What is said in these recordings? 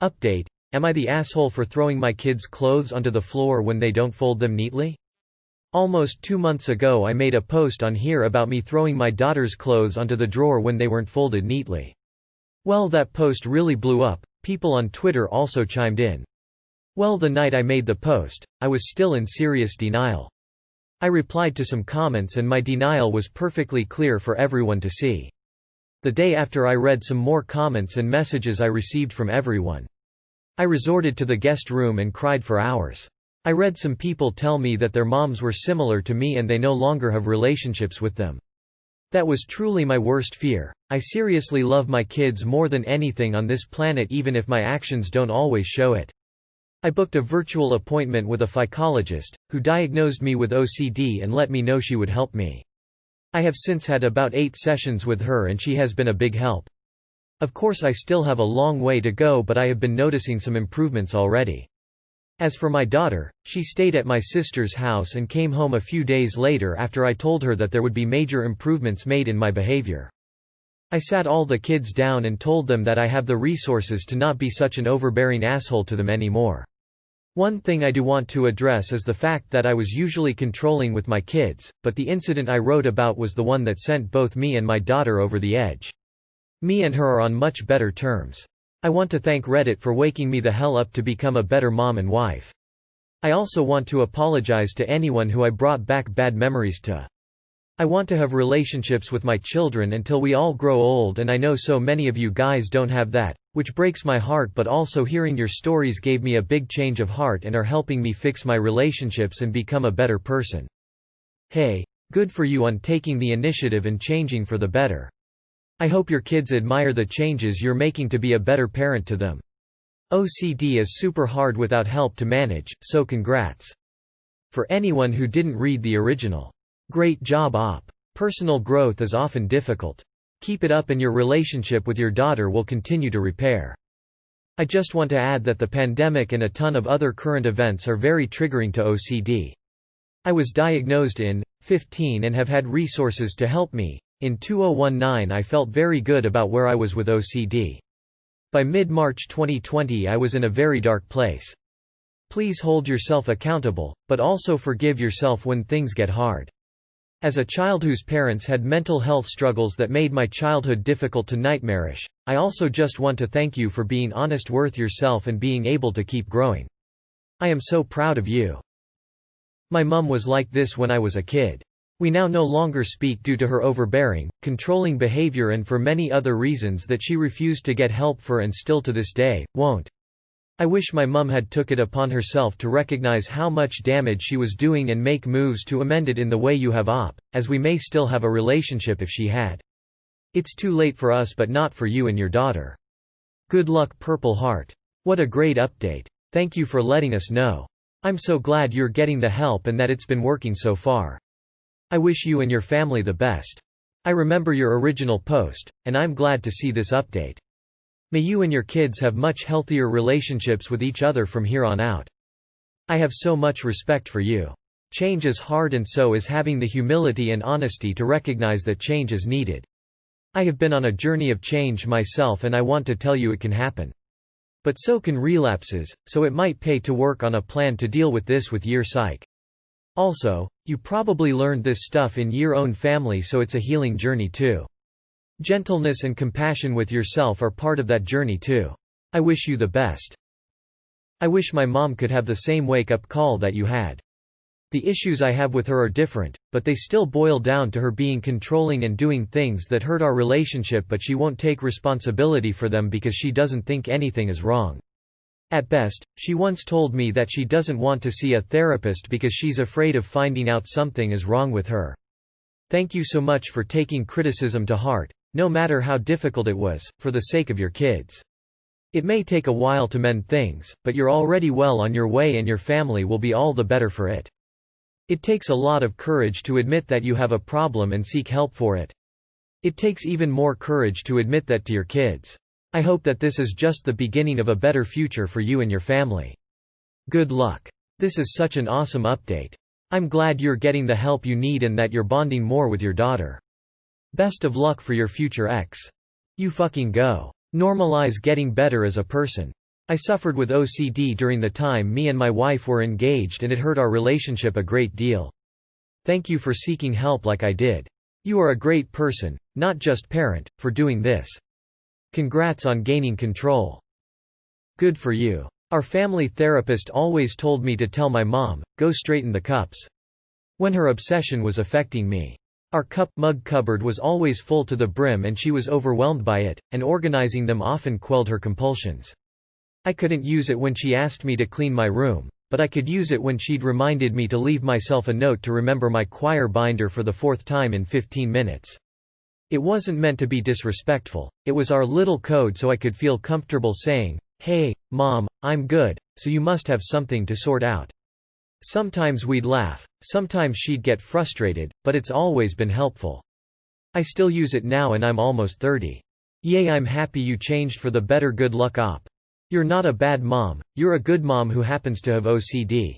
Update: Am I the asshole for throwing my kids' clothes onto the floor when they don't fold them neatly? Almost 2 months ago I made a post on here about me throwing my daughter's clothes onto the drawer when they weren't folded neatly. Well, that post really blew up. People on Twitter also chimed in. Well, the night I made the post, I was still in serious denial. I replied to some comments and my denial was perfectly clear for everyone to see. The day after, I read some more comments and messages I received from everyone. I resorted to the guest room and cried for hours. I read some people tell me that their moms were similar to me and they no longer have relationships with them. That was truly my worst fear. I seriously love my kids more than anything on this planet, even if my actions don't always show it. I booked a virtual appointment with a psychologist, who diagnosed me with OCD and let me know she would help me. I have since had about 8 sessions with her and she has been a big help. Of course I still have a long way to go, but I have been noticing some improvements already. As for my daughter, she stayed at my sister's house and came home a few days later after I told her that there would be major improvements made in my behavior. I sat all the kids down and told them that I have the resources to not be such an overbearing asshole to them anymore. One thing I do want to address is the fact that I was usually controlling with my kids, but the incident I wrote about was the one that sent both me and my daughter over the edge. Me and her are on much better terms. I want to thank Reddit for waking me the hell up to become a better mom and wife. I also want to apologize to anyone who I brought back bad memories to. I want to have relationships with my children until we all grow old, and I know so many of you guys don't have that, which breaks my heart, but also hearing your stories gave me a big change of heart and are helping me fix my relationships and become a better person. Hey, good for you on taking the initiative and changing for the better. I hope your kids admire the changes you're making to be a better parent to them. OCD is super hard without help to manage, so congrats. For anyone who didn't read the original. Great job, op. Personal growth is often difficult. Keep it up and your relationship with your daughter will continue to repair. I just want to add that the pandemic and a ton of other current events are very triggering to OCD. I was diagnosed in 15 and have had resources to help me. In 2019 I felt very good about where I was with OCD. By mid-March 2020 I was in a very dark place. Please hold yourself accountable, but also forgive yourself when things get hard. As a child whose parents had mental health struggles that made my childhood difficult to nightmarish, I also just want to thank you for being honest with yourself and being able to keep growing. I am so proud of you. My mum was like this when I was a kid. We now no longer speak due to her overbearing, controlling behavior and for many other reasons that she refused to get help for and still to this day, won't. I wish my mum had took it upon herself to recognize how much damage she was doing and make moves to amend it in the way you have, op, as we may still have a relationship if she had. It's too late for us but not for you and your daughter. Good luck, Purple Heart. What a great update. Thank you for letting us know. I'm so glad you're getting the help and that it's been working so far. I wish you and your family the best. I remember your original post, and I'm glad to see this update. May you and your kids have much healthier relationships with each other from here on out. I have so much respect for you. Change is hard, and so is having the humility and honesty to recognize that change is needed. I have been on a journey of change myself and I want to tell you it can happen. But so can relapses, so it might pay to work on a plan to deal with this with your psych. Also, you probably learned this stuff in your own family, so it's a healing journey too. Gentleness and compassion with yourself are part of that journey too. I wish you the best. I wish my mom could have the same wake-up call that you had. The issues I have with her are different, but they still boil down to her being controlling and doing things that hurt our relationship, but she won't take responsibility for them because she doesn't think anything is wrong. At best, she once told me that she doesn't want to see a therapist because she's afraid of finding out something is wrong with her. Thank you so much for taking criticism to heart, no matter how difficult it was, for the sake of your kids. It may take a while to mend things, but you're already well on your way and your family will be all the better for it. It takes a lot of courage to admit that you have a problem and seek help for it. It takes even more courage to admit that to your kids. I hope that this is just the beginning of a better future for you and your family. Good luck. This is such an awesome update. I'm glad you're getting the help you need and that you're bonding more with your daughter. Best of luck for your future ex. You fucking go. Normalize getting better as a person. I suffered with OCD during the time me and my wife were engaged, and it hurt our relationship a great deal. Thank you for seeking help like I did. You are a great person, not just parent, for doing this. Congrats on gaining control. Good for you. Our family therapist always told me to tell my mom, go straighten the cups, when her obsession was affecting me. Our mug cupboard was always full to the brim and she was overwhelmed by it, and organizing them often quelled her compulsions. I couldn't use it when she asked me to clean my room, but I could use it when she'd reminded me to leave myself a note to remember my choir binder for the 4th time in 15 minutes. It wasn't meant to be disrespectful, it was our little code so I could feel comfortable saying, "Hey, Mom, I'm good, so you must have something to sort out." Sometimes we'd laugh, sometimes she'd get frustrated, but it's always been helpful. I still use it now and I'm almost 30. Yay, I'm happy you changed for the better. Good luck, Op. You're not a bad mom, you're a good mom who happens to have OCD.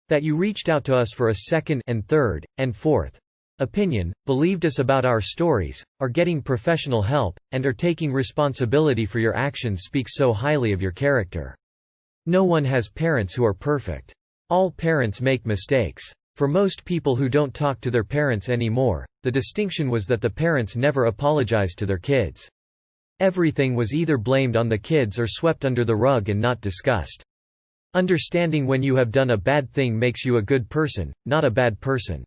That you reached out to us for a second and third and fourth opinion, believed us about our stories, are getting professional help, and are taking responsibility for your actions speaks so highly of your character. No one has parents who are perfect. All parents make mistakes. For most people who don't talk to their parents anymore, the distinction was that the parents never apologized to their kids. Everything was either blamed on the kids or swept under the rug and not discussed. Understanding when you have done a bad thing makes you a good person, not a bad person.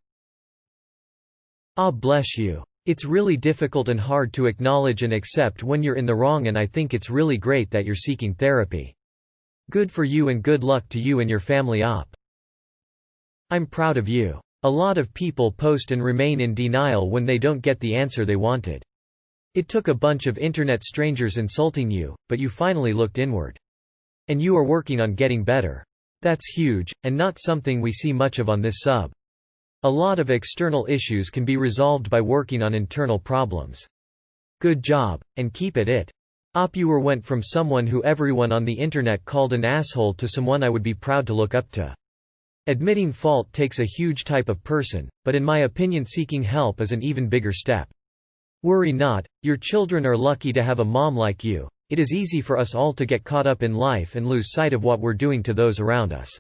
Ah, bless you. It's really difficult and hard to acknowledge and accept when you're in the wrong, and I think it's really great that you're seeking therapy. Good for you and good luck to you and your family, Op. I'm proud of you. A lot of people post and remain in denial when they don't get the answer they wanted. It took a bunch of internet strangers insulting you, but you finally looked inward. And you are working on getting better. That's huge, and not something we see much of on this sub. A lot of external issues can be resolved by working on internal problems. Good job, and keep at it. Op, you went from someone who everyone on the internet called an asshole to someone I would be proud to look up to. Admitting fault takes a huge type of person, but in my opinion seeking help is an even bigger step. Worry not, your children are lucky to have a mom like you. It is easy for us all to get caught up in life and lose sight of what we're doing to those around us.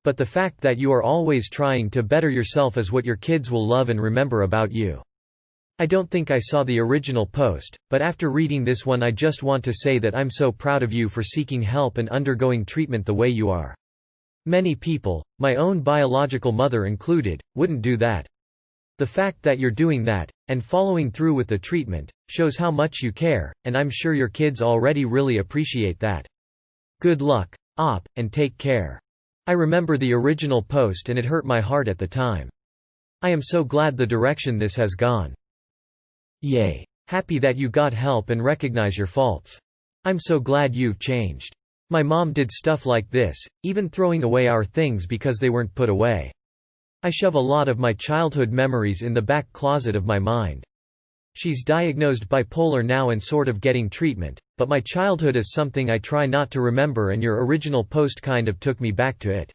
But the fact that you are always trying to better yourself is what your kids will love and remember about you. I don't think I saw the original post, but after reading this one I just want to say that I'm so proud of you for seeking help and undergoing treatment the way you are. Many people, my own biological mother included, wouldn't do that. The fact that you're doing that, and following through with the treatment, shows how much you care, and I'm sure your kids already really appreciate that. Good luck, Op, and take care. I remember the original post and it hurt my heart at the time. I am so glad the direction this has gone. Yay. Happy that you got help and recognize your faults. I'm so glad you've changed. My mom did stuff like this, even throwing away our things because they weren't put away. I shove a lot of my childhood memories in the back closet of my mind. She's diagnosed bipolar now and sort of getting treatment, but my childhood is something I try not to remember, and your original post kind of took me back to it.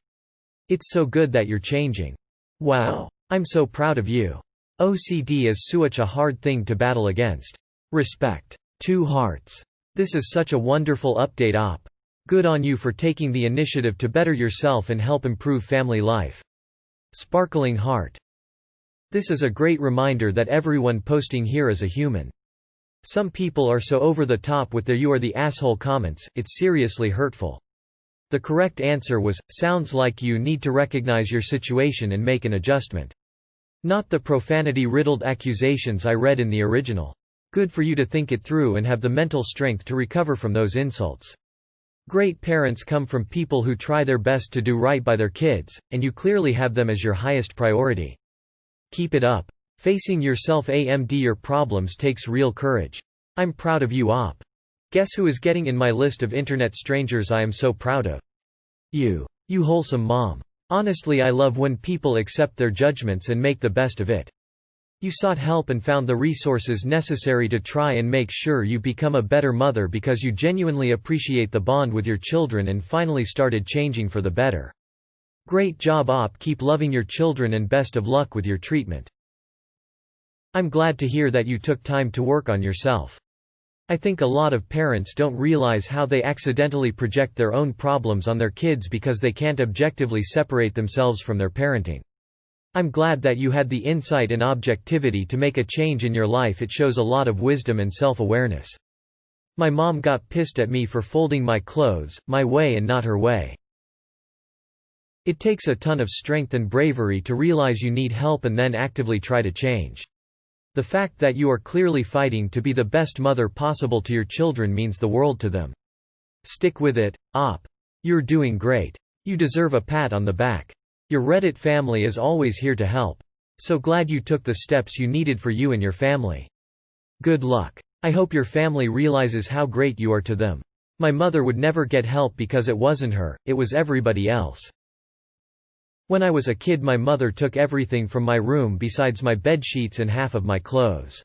It's so good that you're changing. Wow. I'm so proud of you. OCD is such a hard thing to battle against. Respect. 2 hearts. This is such a wonderful update, Op. Good on you for taking the initiative to better yourself and help improve family life. Sparkling heart. This is a great reminder that everyone posting here is a human. Some people are so over the top with their "you are the asshole" comments, it's seriously hurtful. The correct answer was, sounds like you need to recognize your situation and make an adjustment. Not the profanity-riddled accusations I read in the original. Good for you to think it through and have the mental strength to recover from those insults. Great parents come from people who try their best to do right by their kids, and you clearly have them as your highest priority. Keep it up. Facing yourself and your problems takes real courage. I'm proud of you, Op. Guess who is getting in my list of internet strangers I am so proud of? You. You wholesome mom. Honestly, I love when people accept their judgments and make the best of it. You sought help and found the resources necessary to try and make sure you become a better mother because you genuinely appreciate the bond with your children and finally started changing for the better. Great job, Op. Keep loving your children and best of luck with your treatment. I'm glad to hear that you took time to work on yourself. I think a lot of parents don't realize how they accidentally project their own problems on their kids because they can't objectively separate themselves from their parenting. I'm glad that you had the insight and objectivity to make a change in your life. It shows a lot of wisdom and self-awareness. My mom got pissed at me for folding my clothes, my way and not her way. It takes a ton of strength and bravery to realize you need help and then actively try to change. The fact that you are clearly fighting to be the best mother possible to your children means the world to them. Stick with it, Op. You're doing great. You deserve a pat on the back. Your Reddit family is always here to help. So glad you took the steps you needed for you and your family. Good luck. I hope your family realizes how great you are to them. My mother would never get help because it wasn't her, it was everybody else. When I was a kid, my mother took everything from my room besides my bed sheets and half of my clothes.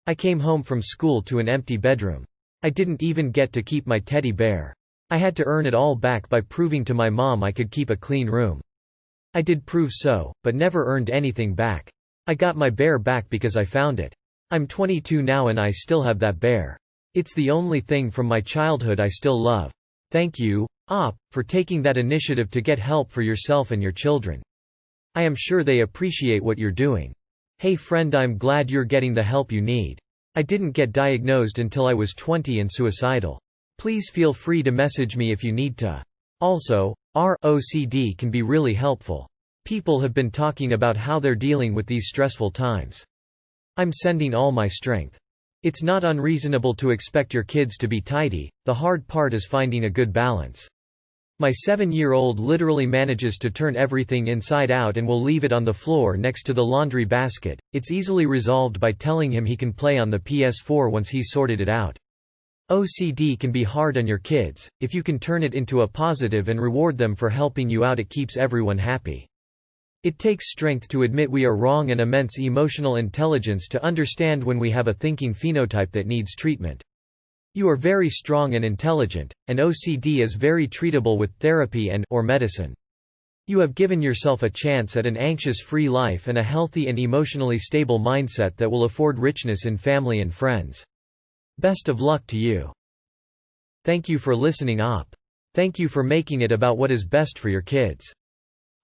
I came home from school to an empty bedroom. I didn't even get to keep my teddy bear. I had to earn it all back by proving to my mom I could keep a clean room. I did prove so, but never earned anything back. I got my bear back because I found it. I'm 22 now and I still have that bear. It's the only thing from my childhood I still love. Thank you, Op, for taking that initiative to get help for yourself and your children. I am sure they appreciate what you're doing. Hey friend, I'm glad you're getting the help you need. I didn't get diagnosed until I was 20 and suicidal. Please feel free to message me if you need to. Also, our OCD can be really helpful. People have been talking about how they're dealing with these stressful times. I'm sending all my strength. It's not unreasonable to expect your kids to be tidy, the hard part is finding a good balance. My 7-year-old literally manages to turn everything inside out and will leave it on the floor next to the laundry basket. It's easily resolved by telling him he can play on the PS4 once he's sorted it out. OCD can be hard on your kids. If you can turn it into a positive and reward them for helping you out, it keeps everyone happy. It takes strength to admit we are wrong and immense emotional intelligence to understand when we have a thinking phenotype that needs treatment. You are very strong and intelligent, and OCD is very treatable with therapy and/or medicine. You have given yourself a chance at an anxious-free life and a healthy and emotionally stable mindset that will afford richness in family and friends. Best of luck to you. Thank you for listening, Op. Thank you for making it about what is best for your kids.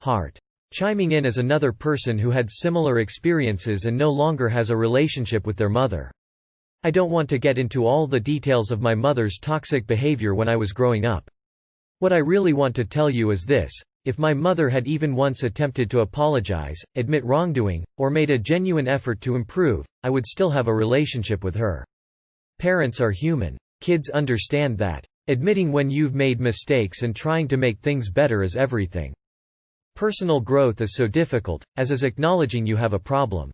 Heart. Chiming in as another person who had similar experiences and no longer has a relationship with their mother. I don't want to get into all the details of my mother's toxic behavior when I was growing up. What I really want to tell you is this: if my mother had even once attempted to apologize, admit wrongdoing, or made a genuine effort to improve, I would still have a relationship with her. Parents are human. Kids understand that. Admitting when you've made mistakes and trying to make things better is everything. Personal growth is so difficult, as is acknowledging you have a problem.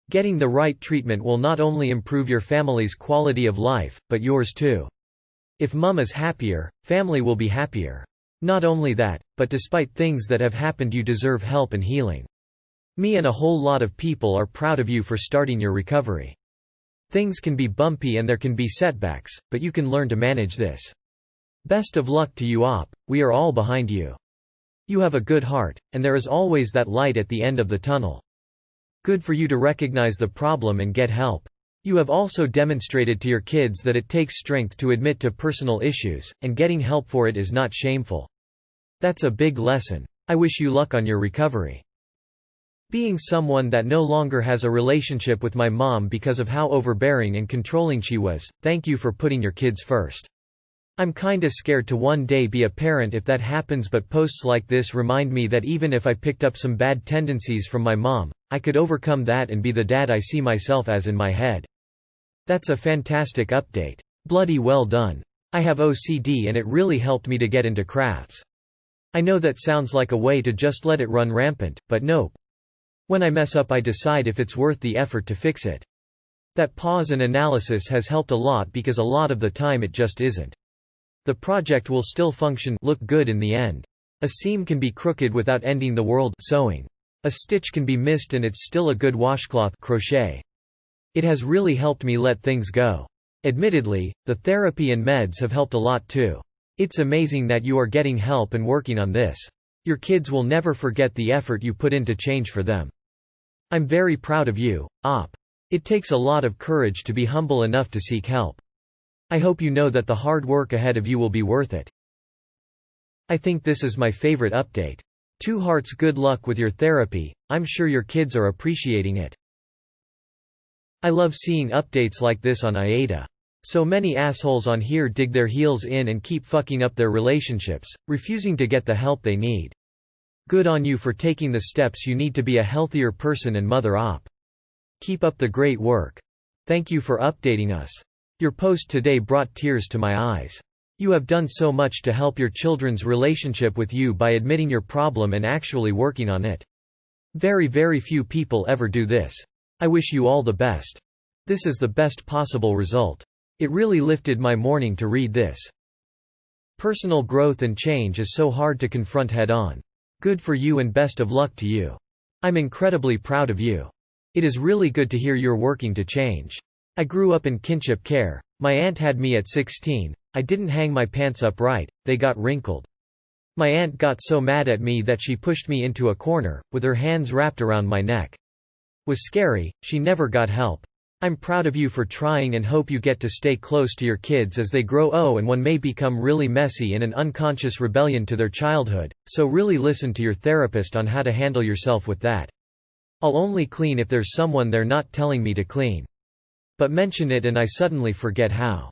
Getting the right treatment will not only improve your family's quality of life, but yours too. If mom is happier, family will be happier. Not only that, but despite things that have happened, you deserve help and healing. Me and a whole lot of people are proud of you for starting your recovery. Things can be bumpy and there can be setbacks, but you can learn to manage this. Best of luck to you, Op. We are all behind you. You have a good heart, and there is always that light at the end of the tunnel. Good for you to recognize the problem and get help. You have also demonstrated to your kids that it takes strength to admit to personal issues, and getting help for it is not shameful. That's a big lesson. I wish you luck on your recovery. Being someone that no longer has a relationship with my mom because of how overbearing and controlling she was, thank you for putting your kids first. I'm kinda scared to one day be a parent if that happens, but posts like this remind me that even if I picked up some bad tendencies from my mom, I could overcome that and be the dad I see myself as in my head. That's a fantastic update. Bloody well done. I have OCD and it really helped me to get into crafts. I know that sounds like a way to just let it run rampant, but nope. When I mess up, I decide if it's worth the effort to fix it. That pause and analysis has helped a lot because a lot of the time it just isn't. The project will still function, look good in the end. A seam can be crooked without ending the world, sewing. A stitch can be missed and it's still a good washcloth, crochet. It has really helped me let things go. Admittedly, the therapy and meds have helped a lot too. It's amazing that you are getting help and working on this. Your kids will never forget the effort you put in to change for them. I'm very proud of you, Op. It takes a lot of courage to be humble enough to seek help. I hope you know that the hard work ahead of you will be worth it. I think this is my favorite update. 2 hearts. Good luck with your therapy, I'm sure your kids are appreciating it. I love seeing updates like this on AITA. So many assholes on here dig their heels in and keep fucking up their relationships, refusing to get the help they need. Good on you for taking the steps you need to be a healthier person and mother op. Keep up the great work. Thank you for updating us. Your post today brought tears to my eyes. You have done so much to help your children's relationship with you by admitting your problem and actually working on it. Very few people ever do this. I wish you all the best. This is the best possible result. It really lifted my morning to read this. Personal growth and change is so hard to confront head-on. Good for you and best of luck to you. I'm incredibly proud of you. It is really good to hear you're working to change. I grew up in kinship care. My aunt had me at 16. I didn't hang my pants up right, they got wrinkled. My aunt got so mad at me that she pushed me into a corner, with her hands wrapped around my neck. Was scary, she never got help. I'm proud of you for trying and hope you get to stay close to your kids as they grow and one may become really messy in an unconscious rebellion to their childhood, so really listen to your therapist on how to handle yourself with that. I'll only clean if there's someone there not telling me to clean. But mention it and I suddenly forget how.